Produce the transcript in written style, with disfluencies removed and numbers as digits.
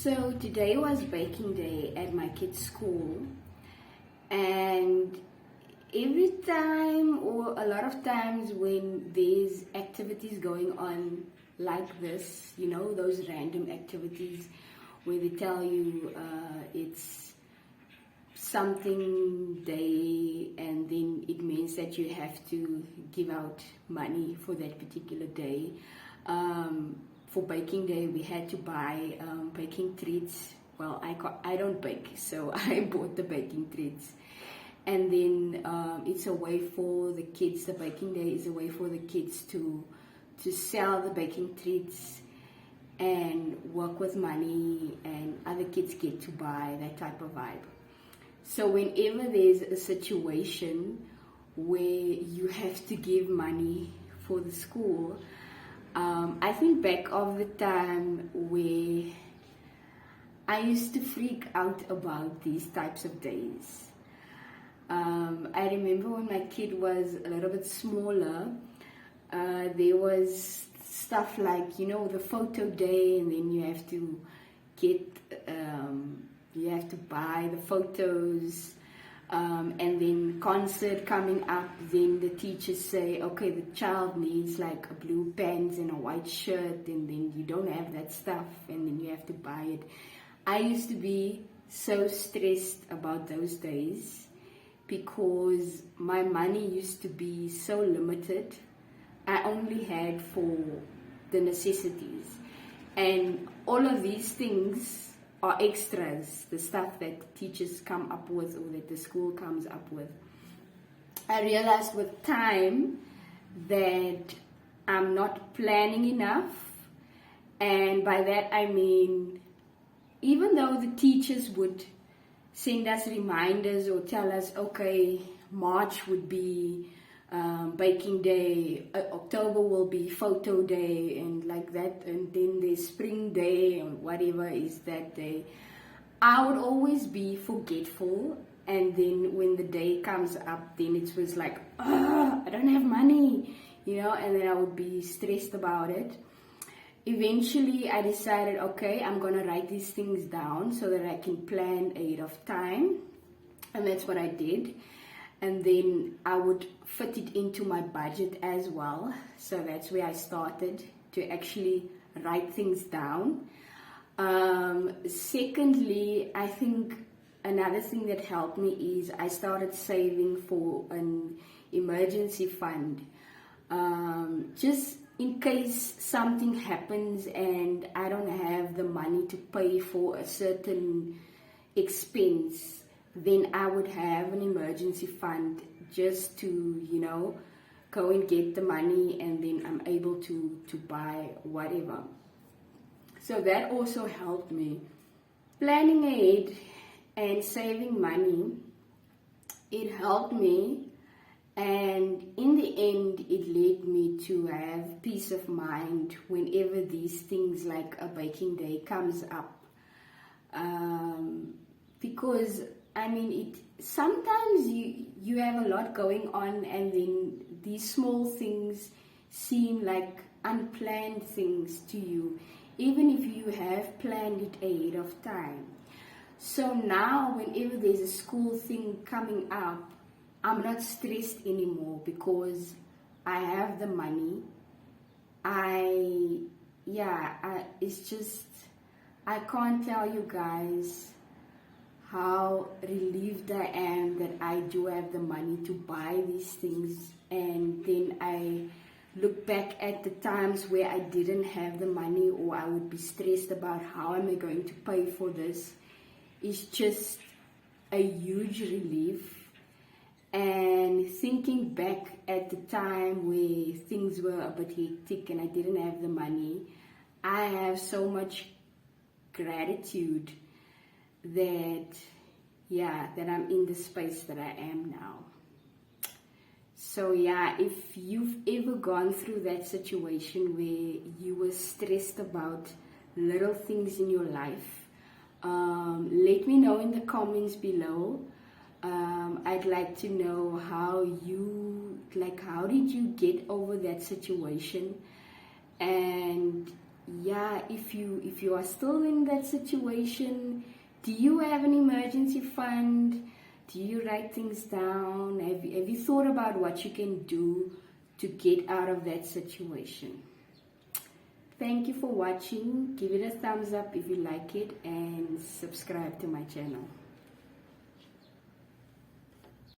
So today was baking day at my kids' school, and every time or a lot of times when there's activities going on like this, those random activities where they tell you it's something day and then it means that you have to give out money for that particular day. For baking day, we had to buy baking treats. Well, I don't bake, so I bought the baking treats. And then it's a way for the kids, the baking day is a way for the kids to sell the baking treats and work with money, and other kids get to buy, that type of vibe. So whenever there's a situation where you have to give money for the school, I think back of the time where I used to freak out about these types of days. I remember when my kid was a little bit smaller, there was stuff like, the photo day, and then you have to buy the photos, and then concert coming up, then the teachers say, okay, the child needs like a blue pants and a white shirt, and then you don't have that stuff, and then you have to buy it. I used to be so stressed about those days because my money used to be so limited. I only had for the necessities, and all of these things are extras, the stuff that teachers come up with or that the school comes up with. I realized with time that I'm not planning enough, and by that I mean, even though the teachers would send us reminders or tell us, okay, March would be baking day, October will be photo day, and like that, and then there's spring day and whatever is that day, I would always be forgetful. And then when the day comes up, then it was like, I don't have money, and then I would be stressed about it. Eventually I decided, okay, I'm gonna write these things down so that I can plan ahead of time, and that's what I did. And then I would fit it into my budget as well. So that's where I started to actually write things down. Secondly, I think another thing that helped me is I started saving for an emergency fund. Just in case something happens and I don't have the money to pay for a certain expense, then I would have an emergency fund just to, go and get the money, and then I'm able to buy whatever. So that also helped me. Planning ahead and saving money, it helped me, and in the end, it led me to have peace of mind whenever these things like a baking day comes up. Because sometimes you have a lot going on, and then these small things seem like unplanned things to you, even if you have planned it ahead of time. So now whenever there's a school thing coming up, I'm not stressed anymore because I have the money. I can't tell you guys how relieved I am that I do have the money to buy these things. And then I look back at the times where I didn't have the money, or I would be stressed about how am I going to pay for this. It's just a huge relief. And thinking back at the time where things were a bit hectic and I didn't have the money, I have so much gratitude that I'm in the space that I am now. So if you've ever gone through that situation where you were stressed about little things in your life, let me know in the comments below. I'd like to know how did you get over that situation, and yeah, if you are still in that situation, do you have an emergency fund? Do you write things down? Have you thought about what you can do to get out of that situation? Thank you for watching. Give it a thumbs up if you like it and subscribe to my channel.